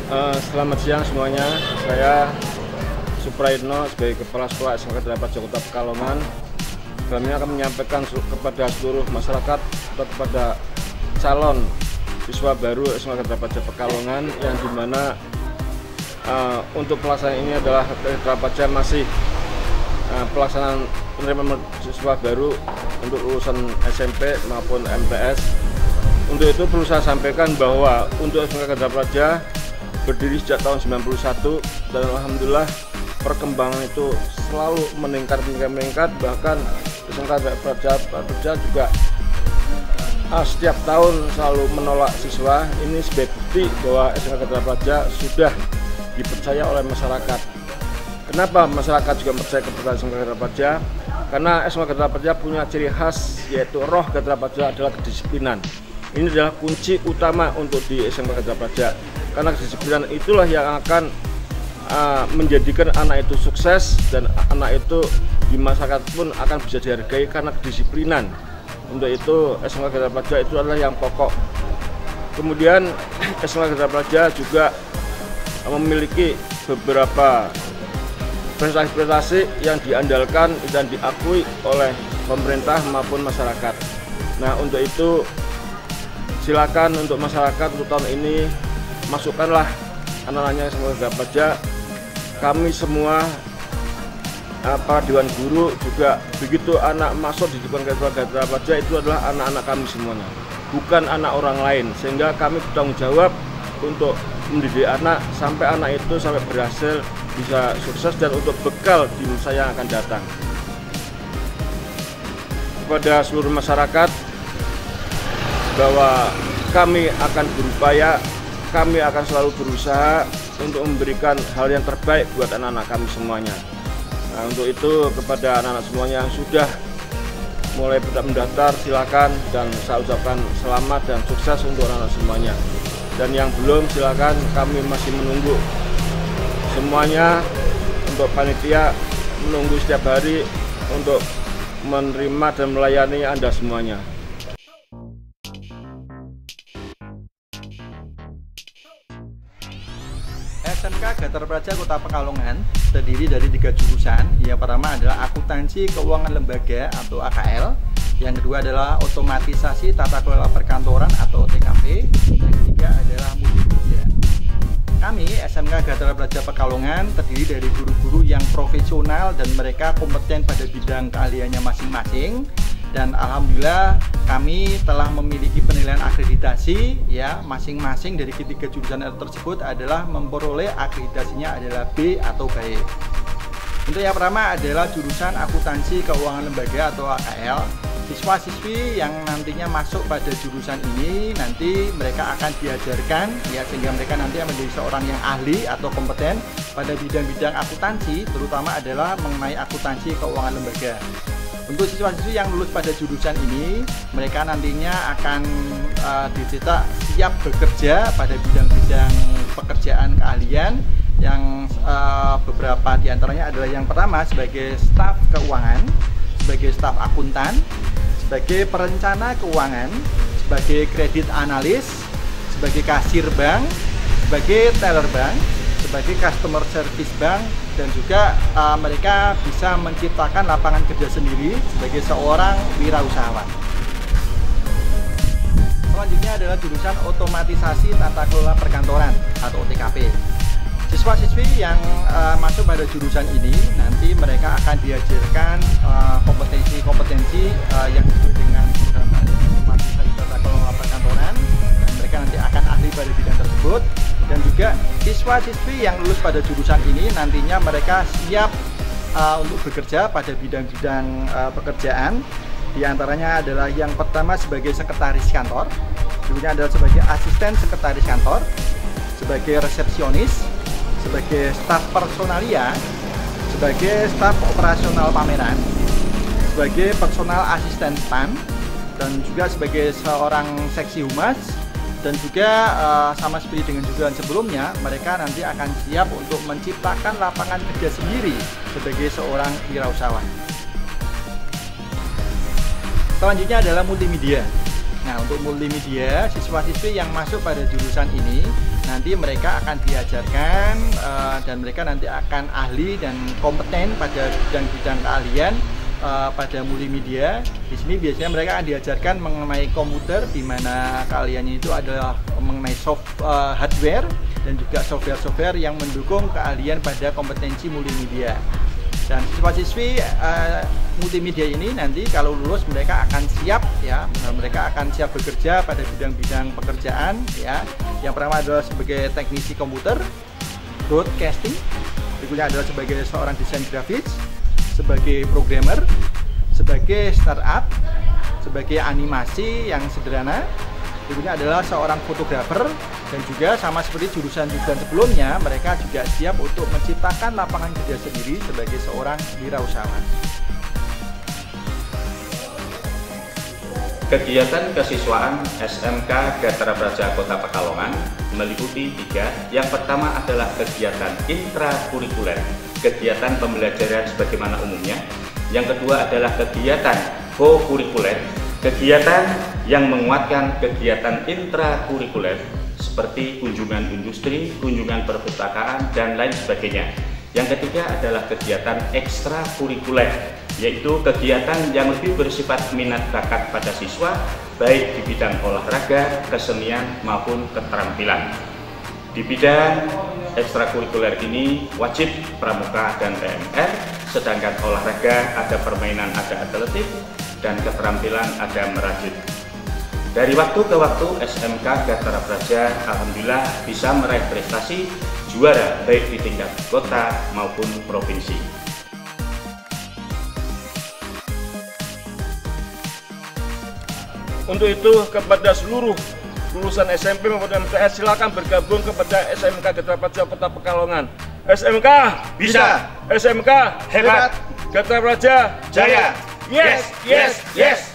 Selamat siang semuanya. Saya Suprayitno sebagai Kepala Sekolah SMK Gadrapraja Kota Pekalongan. Kami akan menyampaikan kepada seluruh masyarakat atau kepada calon siswa baru SMK Gadrapraja Pekalongan yang dimana untuk pelaksanaan ini adalah Gadrapraja masih pelaksanaan penerimaan siswa baru untuk lulusan SMP maupun MTS. Untuk itu perlu saya sampaikan bahwa untuk SMK Gadrapraja berdiri sejak tahun 91 dan alhamdulillah perkembangan itu selalu meningkat, bahkan SMK Gadrapraja juga setiap tahun selalu menolak siswa. Ini sebagai bukti bahwa SMK Gadrapraja sudah dipercaya oleh masyarakat. Kenapa masyarakat juga percaya kepada SMK Gadrapraja? Karena SMK Gadrapraja punya ciri khas, yaitu roh Gadrapraja adalah kedisiplinan. Ini adalah kunci utama untuk di SMK Gadrapraja. Karena kedisiplinan itulah yang akan menjadikan anak itu sukses, dan anak itu di masyarakat pun akan bisa dihargai karena kedisiplinan. Untuk itu SMK Gadrapraja itu adalah yang pokok. Kemudian SMK Gadrapraja juga memiliki beberapa prestasi-prestasi yang diandalkan dan diakui oleh pemerintah maupun masyarakat. Nah, untuk itu silakan untuk masyarakat untuk tahun ini masukkanlah anak-anaknya SMK Gadrapraja. Kami semua para dewan guru juga begitu anak masuk di depan Gadrapraja itu adalah anak-anak kami semuanya, bukan anak orang lain, sehingga kami bertanggung jawab untuk mendidik anak sampai anak itu sampai berhasil bisa sukses dan untuk bekal di masa yang akan datang. Kepada seluruh masyarakat bahwa kami akan berupaya, kami akan selalu berusaha untuk memberikan hal yang terbaik buat anak-anak kami semuanya. Nah, untuk itu kepada anak-anak semuanya yang sudah mulai mendaftar, silakan, dan saya ucapkan selamat dan sukses untuk anak-anak semuanya. Dan yang belum, silakan, kami masih menunggu semuanya. Untuk panitia menunggu setiap hari untuk menerima dan melayani Anda semuanya. SMK Gadrapraja Kota Pekalongan terdiri dari 3 jurusan. Yang pertama adalah Akuntansi Keuangan Lembaga atau AKL. Yang kedua adalah Otomatisasi Tata Kelola Perkantoran atau OTKP. Dan ketiga adalah Multimedia. Kami SMK Gadrapraja Pekalongan terdiri dari guru-guru yang profesional dan mereka kompeten pada bidang keahliannya masing-masing. Dan alhamdulillah kami telah memiliki penilaian akreditasi, ya, masing-masing dari ketiga jurusan tersebut adalah memperoleh akreditasinya adalah B atau baik. Untuk yang pertama adalah jurusan Akuntansi Keuangan Lembaga atau AKL. Siswa-siswi yang nantinya masuk pada jurusan ini nanti mereka akan diajarkan, ya, sehingga mereka nanti menjadi seorang yang ahli atau kompeten pada bidang-bidang akuntansi, terutama adalah mengenai akuntansi keuangan lembaga. Untuk siswa-siswi yang lulus pada jurusan ini, mereka nantinya akan dicetak siap bekerja pada bidang-bidang pekerjaan keahlian yang beberapa diantaranya adalah yang pertama sebagai staf keuangan, sebagai staf akuntan, sebagai perencana keuangan, sebagai kredit analis, sebagai kasir bank, sebagai teller bank, sebagai customer service bank, dan juga mereka bisa menciptakan lapangan kerja sendiri sebagai seorang wirausahawan. Selanjutnya adalah jurusan Otomatisasi Tata Kelola Perkantoran atau OTKP. Siswa-siswi yang masuk pada jurusan ini nanti mereka akan diajarkan kompetensi-kompetensi yang sesuai dengan program Otomatisasi Tata Kelola Perkantoran, dan mereka nanti akan ahli pada bidang tersebut. Dan juga siswa-siswi yang lulus pada jurusan ini nantinya mereka siap untuk bekerja pada bidang-bidang pekerjaan. Di antaranya adalah yang pertama sebagai sekretaris kantor, kedua adalah sebagai asisten sekretaris kantor, sebagai resepsionis, sebagai staf personalia, sebagai staf operasional pameran, sebagai personal asisten PAN, dan juga sebagai seorang seksi humas. Dan juga sama seperti dengan jurusan sebelumnya, mereka nanti akan siap untuk menciptakan lapangan kerja sendiri sebagai seorang wirausahawan. Selanjutnya adalah multimedia. Nah, untuk multimedia, siswa-siswi yang masuk pada jurusan ini nanti mereka akan diajarkan dan mereka nanti akan ahli dan kompeten pada bidang-bidang keahlian pada multimedia. Di sini biasanya mereka akan diajarkan mengenai komputer, di mana keahliannya itu adalah mengenai hardware dan juga software-software yang mendukung keahlian pada kompetensi multimedia. Dan siswa-siswi multimedia ini nanti kalau lulus mereka akan siap ya, mereka akan siap bekerja pada bidang-bidang pekerjaan ya. Yang pertama adalah sebagai teknisi komputer, broadcasting, berikutnya adalah sebagai seorang desain grafis, sebagai programmer, sebagai startup, sebagai animasi yang sederhana, berikutnya adalah seorang fotografer, dan juga sama seperti jurusan-jurusan sebelumnya mereka juga siap untuk menciptakan lapangan kerja sendiri sebagai seorang wirausahawan. Kegiatan kesiswaan SMK Gathara Praja Kota Pekalongan meliputi 3. Yang pertama adalah kegiatan intrakurikuler, kegiatan pembelajaran sebagaimana umumnya. Yang kedua adalah kegiatan co-kurikuler, kegiatan yang menguatkan kegiatan intrakurikuler seperti kunjungan industri, kunjungan perpustakaan, dan lain sebagainya. Yang ketiga adalah kegiatan ekstrakurikuler, yaitu kegiatan yang lebih bersifat minat bakat pada siswa, baik di bidang olahraga, kesenian, maupun keterampilan. Di bidang ekstrakurikuler ini wajib pramuka dan PMR, sedangkan olahraga ada permainan, ada atletik, dan keterampilan ada merajut. Dari waktu ke waktu SMK Gathara Praja alhamdulillah bisa meraih prestasi juara baik di tingkat kota maupun provinsi. Untuk itu kepada seluruh lulusan SMP maupun MTS silakan bergabung kepada SMK Gathara Praja Kota Pekalongan. SMK Bisa, SMK hebat, Gathara Praja jaya. Yes, yes, yes.